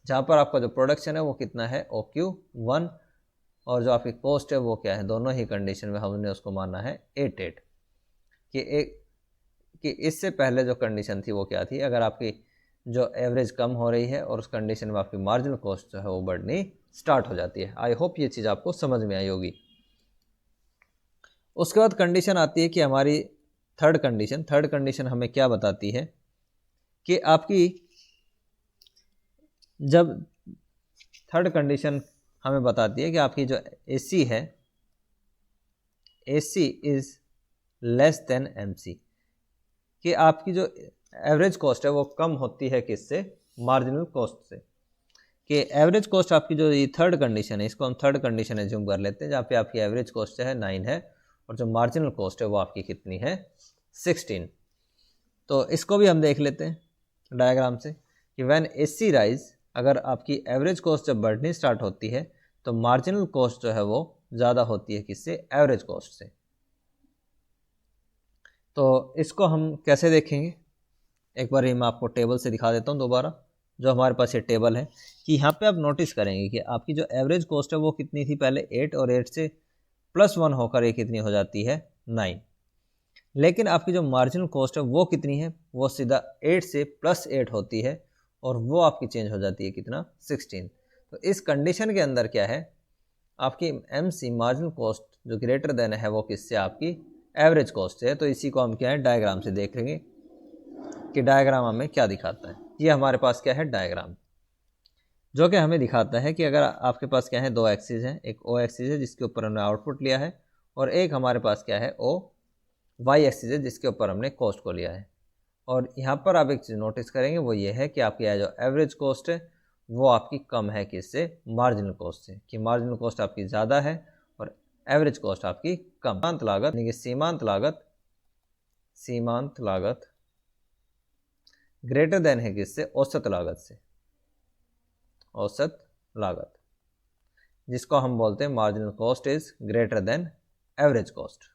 जहाँ पर आपका जो प्रोडक्शन है वो कितना है, OQ1, और जो आपकी कॉस्ट है वो क्या है, दोनों ही कंडीशन में हमने उसको माना है 8 कि इससे पहले जो कंडीशन थी वो क्या थी, अगर आपकी जो एवरेज कम हो रही है और उस कंडीशन में आपकी मार्जिनल कॉस्ट जो है वो बढ़नी स्टार्ट हो जाती है। आई होप ये चीज़ आपको समझ में आई होगी। उसके बाद कंडीशन आती है कि हमारी थर्ड कंडीशन हमें क्या बताती है कि आपकी जब थर्ड कंडीशन हमें बताती है कि आपकी जो AC है, AC is less than MC, कि आपकी जो एवरेज कॉस्ट है वो कम होती है किससे, मार्जिनल कॉस्ट से। कि एवरेज कॉस्ट आपकी जो ये थर्ड कंडीशन है, इसको हम थर्ड कंडीशन एज्यूम कर लेते हैं, जहाँ पे आपकी एवरेज कॉस्ट है 9 है और जो मार्जिनल कॉस्ट है वो आपकी कितनी है, 16। तो इसको भी हम देख लेते हैं डायग्राम से कि व्हेन AC राइज, अगर आपकी एवरेज कॉस्ट जब बढ़नी स्टार्ट होती है तो मार्जिनल कॉस्ट जो है वो ज़्यादा होती है किससे, एवरेज कॉस्ट से। तो इसको हम कैसे देखेंगे, एक बार ये मैं आपको टेबल से दिखा देता हूँ दोबारा। जो हमारे पास ये टेबल है कि यहाँ पे आप नोटिस करेंगे कि आपकी जो एवरेज कॉस्ट है वो कितनी थी पहले, 8, और 8 से +1 होकर ये कितनी हो जाती है, 9। लेकिन आपकी जो मार्जिनल कॉस्ट है वो कितनी है, वो सीधा 8 से +8 होती है और वो आपकी चेंज हो जाती है कितना, 16। तो इस कंडीशन के अंदर क्या है, आपकी MC मार्जिनल कॉस्ट जो ग्रेटर देन है वो किससे, आपकी एवरेज कॉस्ट से है। तो इसी को हम क्या है, डायग्राम से देख लेंगे कि डायग्राम हमें क्या दिखाता है। ये हमारे पास क्या है, डायग्राम, जो कि हमें दिखाता है कि अगर आपके पास क्या है, दो एक्सिस हैं, एक O एक्सिस है जिसके ऊपर हमने आउटपुट लिया है, और एक हमारे पास क्या है, Y एक्सिस है जिसके ऊपर हमने कॉस्ट को लिया है। और यहाँ पर आप एक चीज़ नोटिस करेंगे, वो ये है कि आपकी जो एवरेज कॉस्ट है वो आपकी कम है किससे, मार्जिनल कॉस्ट से, कि मार्जिनल कॉस्ट आपकी ज़्यादा है और एवरेज कॉस्ट आपकी कम। सीमांत लागत यानी कि सीमांत लागत ग्रेटर देन है किससे, औसत लागत से, औसत लागत, जिसको हम बोलते हैं marginal cost is greater than average cost.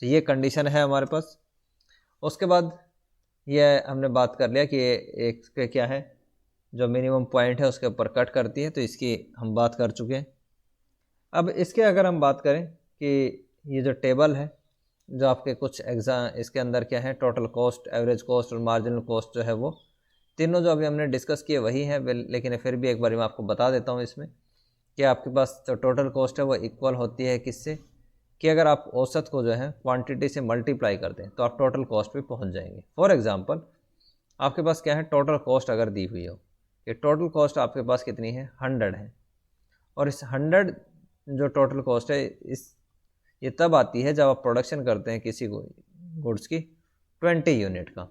तो ये कंडीशन है हमारे पास। उसके बाद ये हमने बात कर लिया कि एक क्या है, जो मिनिमम पॉइंट है उसके ऊपर कट करती है, तो इसकी हम बात कर चुके हैं। अब इसके अगर हम बात करें कि ये जो टेबल है, जो आपके कुछ इसके अंदर क्या है, टोटल कॉस्ट, एवरेज कॉस्ट और मार्जिनल कॉस्ट जो है वो तीनों जो अभी हमने डिस्कस किए वही हैं, लेकिन फिर भी एक बार मैं आपको बता देता हूँ इसमें कि आपके पास जो टोटल कॉस्ट है वो इक्वल होती है किससे, कि अगर आप औसत को जो है क्वांटिटी से मल्टीप्लाई कर दें तो आप टोटल कॉस्ट पे पहुंच जाएंगे। फॉर एग्जांपल आपके पास क्या है, टोटल कॉस्ट अगर दी हुई हो कि टोटल कॉस्ट आपके पास कितनी है, 100 है, और इस 100 जो टोटल कॉस्ट है ये तब आती है जब आप प्रोडक्शन करते हैं किसी गुड्स की 20 यूनिट का।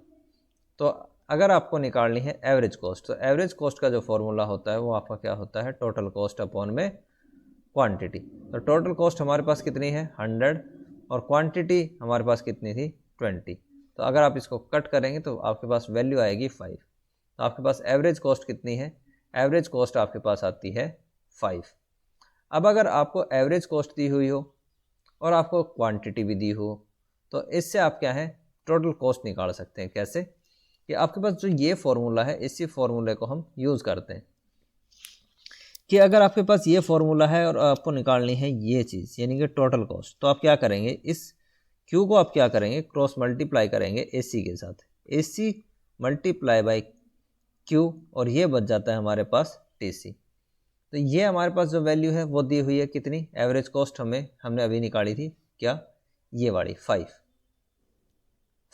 तो अगर आपको निकालनी है एवरेज कॉस्ट, तो एवरेज कॉस्ट का जो फॉर्मूला होता है वो आपका क्या होता है, टोटल कॉस्ट अपॉन में क्वांटिटी। तो टोटल कॉस्ट हमारे पास कितनी है, 100, और क्वांटिटी हमारे पास कितनी थी, 20। तो अगर आप इसको कट करेंगे तो आपके पास वैल्यू आएगी 5। तो आपके पास एवरेज कॉस्ट कितनी है, एवरेज कॉस्ट आपके पास आती है 5। अब अगर आपको एवरेज कॉस्ट दी हुई हो और आपको क्वांटिटी भी दी हो, तो इससे आप क्या है, टोटल कॉस्ट निकाल सकते हैं। कैसे, कि आपके पास जो ये फॉर्मूला है, इसी फॉर्मूले को हम यूज़ करते हैं कि अगर आपके पास ये फॉर्मूला है और आपको निकालनी है ये चीज़ यानी कि टोटल कॉस्ट, तो आप क्या करेंगे, इस Q को आप क्या करेंगे, क्रॉस मल्टीप्लाई करेंगे AC के साथ, AC मल्टीप्लाई बाई Q, और ये बच जाता है हमारे पास TC। तो ये हमारे पास जो वैल्यू है वो दी हुई है कितनी, एवरेज कॉस्ट हमने अभी निकाली थी, क्या, ये वाली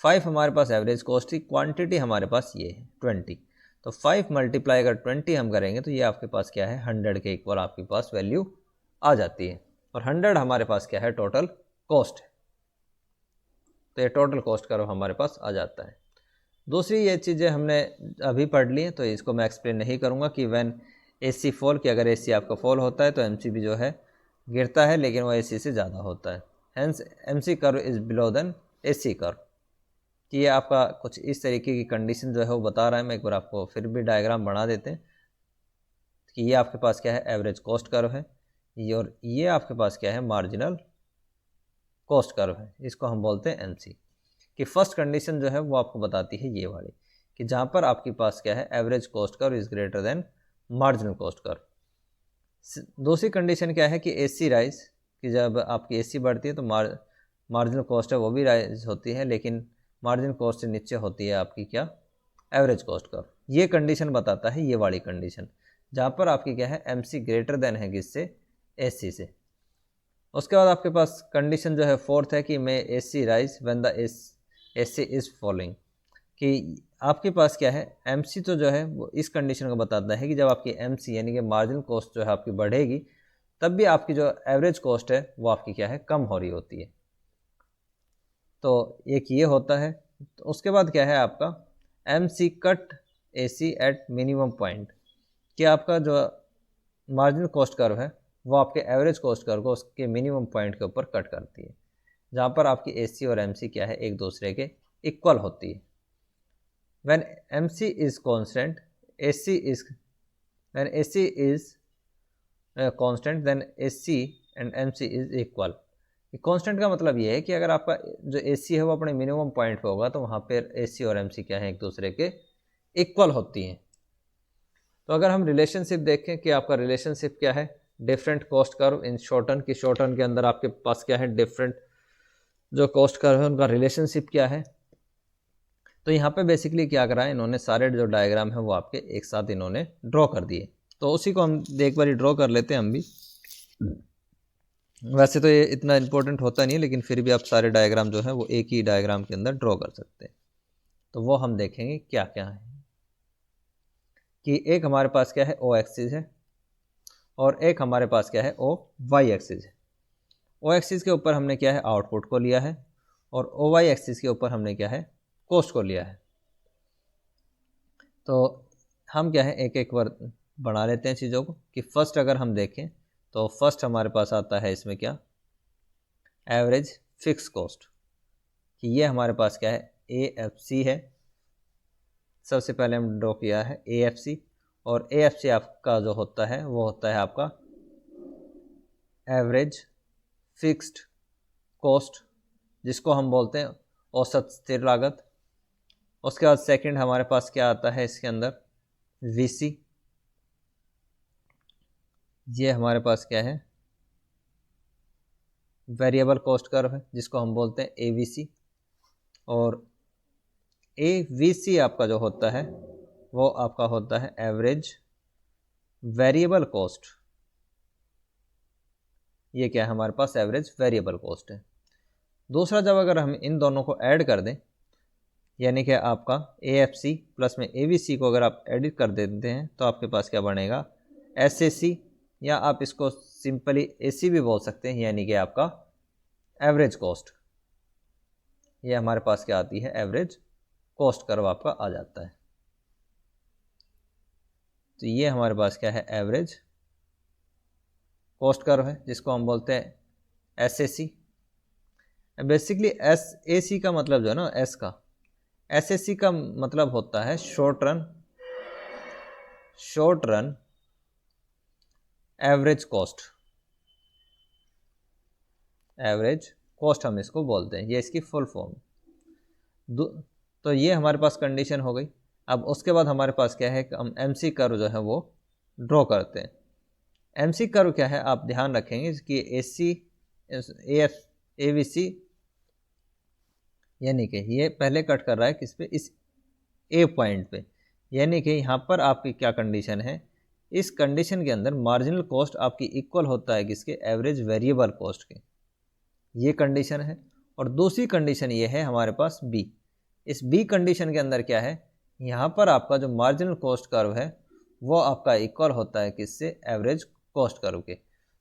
5 हमारे पास एवरेज कॉस्ट थी, क्वांटिटी हमारे पास ये है 20। तो 5 मल्टीप्लाई अगर 20 हम करेंगे तो ये आपके पास क्या है, 100 के इक्वल आपके पास वैल्यू आ जाती है, और 100 हमारे पास क्या है, टोटल कॉस्ट है। तो ये टोटल कॉस्ट कर्व हमारे पास आ जाता है। दूसरी ये चीज़ें हमने अभी पढ़ ली हैं, तो इसको मैं एक्सप्लेन नहीं करूँगा कि व्हेन AC फॉल, कि अगर AC आपका फॉल होता है तो MC भी जो है गिरता है, लेकिन वो AC से ज़्यादा होता है, hence MC curve is below then AC curve. कि ये आपका कुछ इस तरीके की कंडीशन जो है वो बता रहा है। मैं एक बार आपको फिर भी डायग्राम बना देते हैं कि ये आपके पास क्या है, एवरेज कॉस्ट कर्व है, ये, और ये आपके पास क्या है, मार्जिनल कॉस्ट कर्व है, इसको हम बोलते हैं MC। कि फर्स्ट कंडीशन जो है वो आपको बताती है ये वाली, कि जहाँ पर आपके पास क्या है, average cost curve is greater than marginal cost curve. दूसरी कंडीशन क्या है कि AC राइज, कि जब आपकी AC बढ़ती है तो मार्जिनल कॉस्ट है वो भी राइज होती है, लेकिन मार्जिन कॉस्ट से नीचे होती है आपकी क्या, एवरेज कॉस्ट कर्व। ये कंडीशन बताता है ये वाली कंडीशन, जहाँ पर आपकी क्या है, MC ग्रेटर देन है किससे, AC से। उसके बाद आपके पास कंडीशन जो है फोर्थ है कि मे AC rise when the AC is falling, कि आपके पास क्या है, MC तो जो है वो इस कंडीशन को बताता है कि जब आपकी MC यानी कि मार्जिनल कॉस्ट जो है आपकी बढ़ेगी, तब भी आपकी जो एवरेज कॉस्ट है वो आपकी क्या है, कम हो रही होती है। तो एक ये होता है। तो उसके बाद क्या है आपका, MC cut AC at minimum point, कि आपका जो मार्जिनल कॉस्ट कर्व है वो आपके एवरेज कॉस्ट कर्व को उसके मिनिमम पॉइंट के ऊपर कट करती है, जहाँ पर आपकी AC और MC क्या है, एक दूसरे के इक्वल होती है। When MC is constant, AC is when AC is constant, then AC and MC is equal। Constant का मतलब ये है कि अगर आपका जो AC है वो अपने मिनिमम पॉइंट पे होगा तो वहाँ पर AC और MC क्या है, एक दूसरे के इक्वल होती हैं। तो अगर हम रिलेशनशिप देखें कि आपका रिलेशनशिप क्या है, डिफरेंट कॉस्ट कर्व इन शॉर्टन, की शॉर्टन के अंदर आपके पास क्या है, डिफरेंट जो कॉस्ट कर्व है उनका रिलेशनशिप क्या है। तो यहाँ पे बेसिकली क्या करा है इन्होंने, सारे जो डायग्राम है वो आपके एक साथ इन्होंने ड्रॉ कर दिए। तो उसी को हम एक बार ड्रॉ कर लेते हैं हम भी। वैसे तो ये इतना इम्पोर्टेंट होता नहीं है, लेकिन फिर भी आप सारे डायग्राम जो है वो एक ही डायग्राम के अंदर ड्रॉ कर सकते हैं। तो वो हम देखेंगे क्या क्या है, कि एक हमारे पास क्या है, O एक्सिस है, और एक हमारे पास क्या है, OY एक्सिस है। O एक्सिस के ऊपर हमने क्या है, आउटपुट को लिया है, और OY एक्सिस के ऊपर हमने क्या है, कॉस्ट को लिया है। तो हम क्या है, एक एक बार बना लेते हैं चीज़ों को, कि फर्स्ट अगर हम देखें तो फर्स्ट हमारे पास आता है इसमें क्या, एवरेज फिक्स कॉस्ट, कि ये हमारे पास क्या है, AFC है। सबसे पहले हम ड्रॉ किया है AFC, और AFC आपका जो होता है वो होता है आपका एवरेज फिक्स्ड कॉस्ट, जिसको हम बोलते हैं औसत स्थिर लागत। उसके बाद सेकंड हमारे पास क्या आता है इसके अंदर, VC, ये हमारे पास क्या है, वेरिएबल कॉस्ट कर्व है, जिसको हम बोलते हैं AVC। और AVC आपका जो होता है वो आपका होता है एवरेज वेरिएबल कॉस्ट। ये क्या है हमारे पास, एवरेज वेरिएबल कॉस्ट है। दूसरा, जब अगर हम इन दोनों को ऐड कर दें, यानी कि आपका AFC प्लस में AVC को अगर आप एडिट कर देते हैं, तो आपके पास क्या बनेगा, SAC, या आप इसको सिंपली AC भी बोल सकते हैं, यानी कि आपका एवरेज कॉस्ट। ये हमारे पास क्या आती है, एवरेज कॉस्ट कर्व आपका आ जाता है। तो ये हमारे पास क्या है, एवरेज कॉस्ट कर्व है, जिसको हम बोलते हैं SAC। बेसिकली SAC का मतलब जो है ना, S का, SAC का मतलब होता है शॉर्ट रन एवरेज कॉस्ट हम इसको बोलते हैं, ये इसकी फुल फॉर्म। तो ये हमारे पास कंडीशन हो गई। अब उसके बाद हमारे पास क्या है कि हम MC कर्व जो है वो ड्रॉ करते हैं। MC कर्व क्या है, आप ध्यान रखेंगे कि AC AF ABC यानी कि ये पहले कट कर रहा है किस पे, इस A पॉइंट पे, यानी कि यहाँ पर आपकी क्या कंडीशन है, इस कंडीशन के अंदर मार्जिनल कॉस्ट आपकी इक्वल होता है किसके, एवरेज वेरिएबल कॉस्ट के, ये कंडीशन है। और दूसरी कंडीशन ये है हमारे पास B। इस B कंडीशन के अंदर क्या है, यहाँ पर आपका जो मार्जिनल कॉस्ट कर्व है वो आपका इक्वल होता है किससे, एवरेज कॉस्ट कर्व के।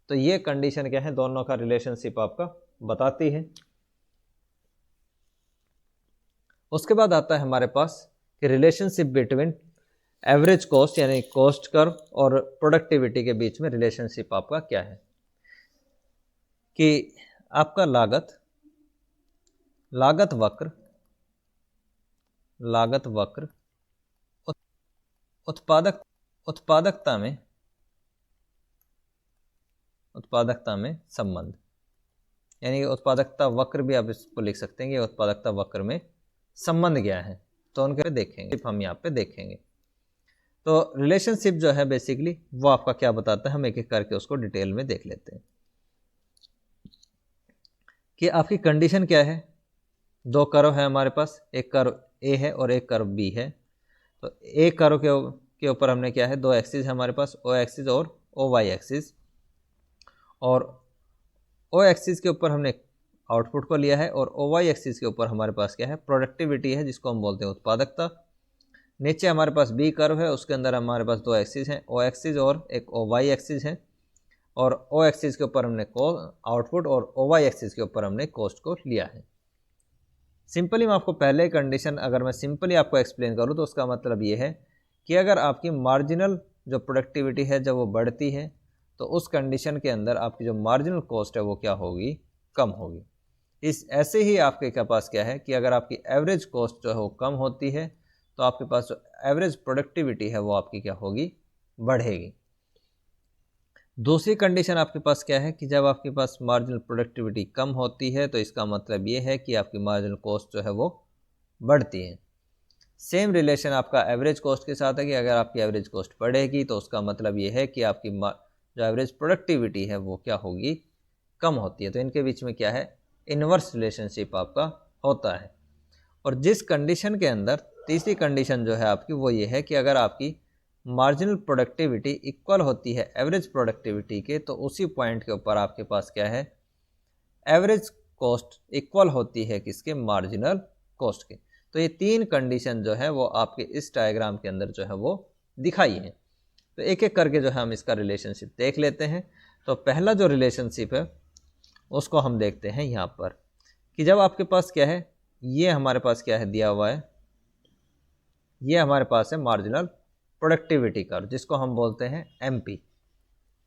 तो ये कंडीशन क्या है, दोनों का रिलेशनशिप आपका बताती है। उसके बाद आता है हमारे पास कि रिलेशनशिप बिटवीन एवरेज कॉस्ट यानी कॉस्ट कर्व और प्रोडक्टिविटी के बीच में रिलेशनशिप आपका क्या है, कि आपका लागत वक्र उत्पादकता में संबंध, यानी कि उत्पादकता वक्र भी आप इसको लिख सकते हैं कि उत्पादकता वक्र में संबंध क्या है, तो उनके देखेंगे, हम यहाँ पे देखेंगे। तो रिलेशनशिप जो है बेसिकली वो आपका क्या बताता है, हम एक एक करके उसको डिटेल में देख लेते हैं कि आपकी कंडीशन क्या है। दो कर्व है हमारे पास, एक कर्व A है और एक कर्व B है। तो A कर्व के ऊपर हमने क्या है, दो एक्सिस है हमारे पास, O एक्सिस और OY एक्सिस, और O एक्सिस के ऊपर हमने आउटपुट को लिया है और OY एक्सिस के ऊपर हमारे पास क्या है, प्रोडक्टिविटी है जिसको हम बोलते हैं उत्पादकता। नीचे हमारे पास B कर्व है, उसके अंदर हमारे पास दो एक्सिस हैं, O एक्सिस और एक OY एक्सिस है, और O एक्सिस के ऊपर हमने आउटपुट और OY एक्सिस के ऊपर हमने कॉस्ट को लिया है। सिंपली मैं आपको पहले कंडीशन अगर मैं सिंपली आपको एक्सप्लेन करूँ तो उसका मतलब ये है कि अगर आपकी मार्जिनल जो प्रोडक्टिविटी है जब वो बढ़ती है तो उस कंडीशन के अंदर आपकी जो मार्जिनल कॉस्ट है वो क्या होगी, कम होगी। इस ऐसे ही आपके पास क्या है कि अगर आपकी एवरेज कॉस्ट जो है वो कम होती है तो आपके पास जो एवरेज प्रोडक्टिविटी है वो आपकी क्या होगी, बढ़ेगी। दूसरी कंडीशन आपके पास क्या है कि जब आपके पास मार्जिनल प्रोडक्टिविटी कम होती है तो इसका मतलब ये है कि आपकी मार्जिनल कॉस्ट जो है वो बढ़ती है। सेम रिलेशन आपका एवरेज कॉस्ट के साथ है कि अगर आपकी एवरेज कॉस्ट बढ़ेगी तो उसका मतलब ये है कि आपकी जो एवरेज प्रोडक्टिविटी है वो क्या होगी, कम होती है। तो इनके बीच में क्या है, इन्वर्स रिलेशनशिप आपका होता है। और जिस कंडीशन के अंदर तीसरी कंडीशन जो है आपकी वो ये है कि अगर आपकी मार्जिनल प्रोडक्टिविटी इक्वल होती है एवरेज प्रोडक्टिविटी के, तो उसी पॉइंट के ऊपर आपके पास क्या है, एवरेज कॉस्ट इक्वल होती है किसके, मार्जिनल कॉस्ट के। तो ये तीन कंडीशन जो है वो आपके इस डायग्राम के अंदर जो है वो दिखाई है। तो एक एक करके जो है हम इसका रिलेशनशिप देख लेते हैं। तो पहला जो रिलेशनशिप है उसको हम देखते हैं यहाँ पर कि जब आपके पास क्या है, ये हमारे पास क्या है दिया हुआ है, ये हमारे पास है मार्जिनल प्रोडक्टिविटी कर्व जिसको हम बोलते हैं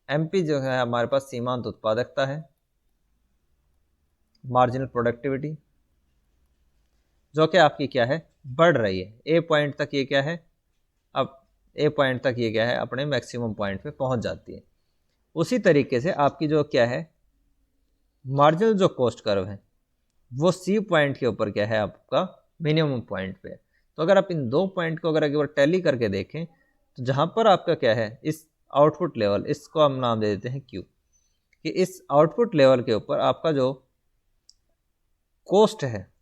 MP जो है हमारे पास सीमांत उत्पादकता है, मार्जिनल प्रोडक्टिविटी जो कि आपकी क्या है, बढ़ रही है। A पॉइंट तक ये क्या है, अब A पॉइंट तक ये क्या है, अपने मैक्सिमम पॉइंट पे पहुंच जाती है। उसी तरीके से आपकी जो क्या है, मार्जिनल जो कॉस्ट कर्व है वो C पॉइंट के ऊपर क्या है, आपका मिनिमम पॉइंट पे है। तो अगर आप इन दो पॉइंट को अगर एक बार टैली करके देखें तो जहाँ पर आपका क्या है, इस आउटपुट लेवल, इसको हम नाम दे देते हैं Q, कि इस आउटपुट लेवल के ऊपर आपका जो कॉस्ट है,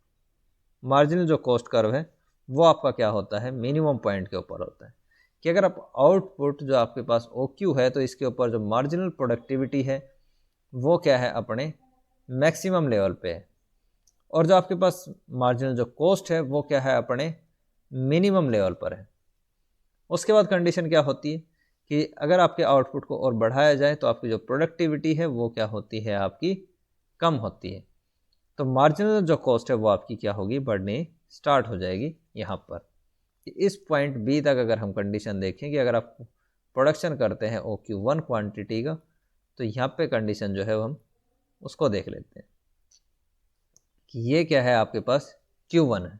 मार्जिनल जो कॉस्ट कर्व है वो आपका क्या होता है, मिनिमम पॉइंट के ऊपर होता है। कि अगर आप आउटपुट जो आपके पास OQ है तो इसके ऊपर जो मार्जिनल प्रोडक्टिविटी है वो क्या है, अपने मैक्सिमम लेवल पे है, और जो आपके पास मार्जिनल जो कॉस्ट है वो क्या है, अपने मिनिमम लेवल पर है। उसके बाद कंडीशन क्या होती है कि अगर आपके आउटपुट को और बढ़ाया जाए तो आपकी जो प्रोडक्टिविटी है वो क्या होती है, आपकी कम होती है। तो मार्जिनल जो कॉस्ट है वो आपकी क्या होगी, बढ़ने स्टार्ट हो जाएगी। यहाँ पर इस पॉइंट B तक अगर हम कंडीशन देखें कि अगर आप प्रोडक्शन करते हैं OQ1 क्वांटिटी का, तो यहाँ पे कंडीशन जो है हम उसको देख लेते हैं कि ये क्या है, आपके पास Q1 है,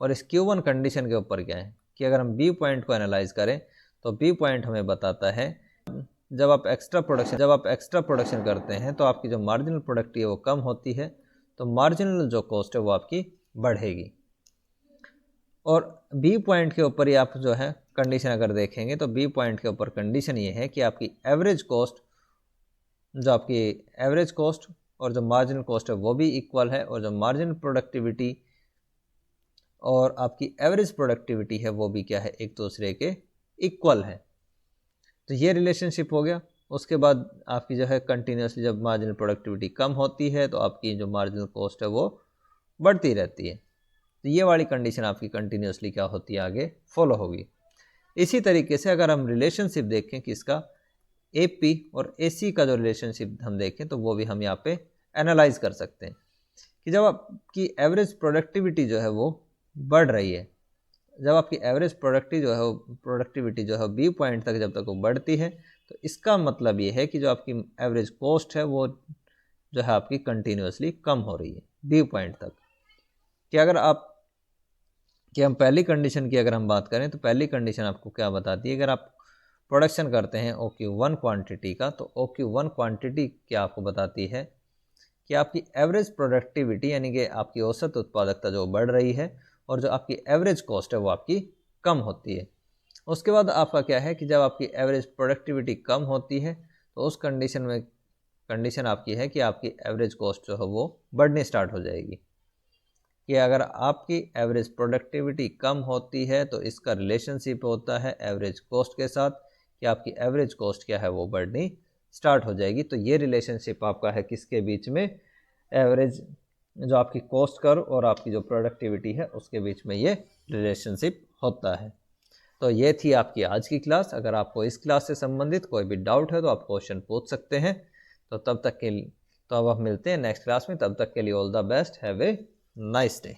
और इस Q1 कंडीशन के ऊपर क्या है कि अगर हम B पॉइंट को एनालाइज करें तो B पॉइंट हमें बताता है जब आप एक्स्ट्रा प्रोडक्शन करते हैं तो आपकी जो मार्जिनल प्रोडक्टिविटी है वो कम होती है, तो मार्जिनल जो कॉस्ट है वो आपकी बढ़ेगी। और बी पॉइंट के ऊपर ही आप जो है कंडीशन अगर देखेंगे तो बी पॉइंट के ऊपर कंडीशन ये है कि आपकी एवरेज कॉस्ट, जो आपकी एवरेज कॉस्ट और जो मार्जिनल कॉस्ट है वो भी इक्वल है, और जो मार्जिनल प्रोडक्टिविटी और आपकी एवरेज प्रोडक्टिविटी है वो भी क्या है, एक दूसरे के इक्वल है। तो ये रिलेशनशिप हो गया। उसके बाद आपकी जो है कंटिन्यूसली जब मार्जिनल प्रोडक्टिविटी कम होती है तो आपकी जो मार्जिनल कॉस्ट है वो बढ़ती रहती है। तो ये वाली कंडीशन आपकी कंटिन्यूसली क्या होती है, आगे फॉलो होगी। इसी तरीके से अगर हम रिलेशनशिप देखें कि इसका AP और AC का जो रिलेशनशिप हम देखें तो वो भी हम यहाँ पे एनालाइज कर सकते हैं कि जब आपकी एवरेज प्रोडक्टिविटी जो है वो बढ़ रही है, जब आपकी एवरेज प्रोडक्टिविटी जो है बी पॉइंट तक जब तक वो बढ़ती है, तो इसका मतलब ये है कि जो आपकी एवरेज कॉस्ट है वो जो है आपकी कंटिन्यूसली कम हो रही है बी पॉइंट तक। कि अगर आप कि हम पहली कंडीशन की अगर हम बात करें तो पहली कंडीशन आपको क्या बताती है, अगर आप प्रोडक्शन करते हैं OQ1 क्वांटिटी का, तो OQ1 क्वांटिटी क्या आपको बताती है कि आपकी एवरेज प्रोडक्टिविटी यानी कि आपकी औसत उत्पादकता जो बढ़ रही है और जो आपकी एवरेज कॉस्ट है वो आपकी कम होती है। उसके बाद आपका क्या है कि जब आपकी एवरेज प्रोडक्टिविटी कम होती है तो उस कंडीशन में कंडीशन आपकी है कि आपकी एवरेज कॉस्ट जो है वो बढ़नी स्टार्ट हो जाएगी। कि अगर आपकी एवरेज प्रोडक्टिविटी कम होती है तो इसका रिलेशनशिप होता है एवरेज कॉस्ट के साथ कि आपकी एवरेज कॉस्ट क्या है वो बढ़नी स्टार्ट हो जाएगी। तो ये रिलेशनशिप आपका है किसके बीच में, एवरेज जो आपकी कॉस्ट कर्व और आपकी जो प्रोडक्टिविटी है उसके बीच में ये रिलेशनशिप होता है। तो ये थी आपकी आज की क्लास। अगर आपको इस क्लास से संबंधित कोई भी डाउट है तो आप क्वेश्चन पूछ सकते हैं। तो तब तक के लिए तो अब आप मिलते हैं नेक्स्ट क्लास में। तब तक के लिए all the best, have a nice day.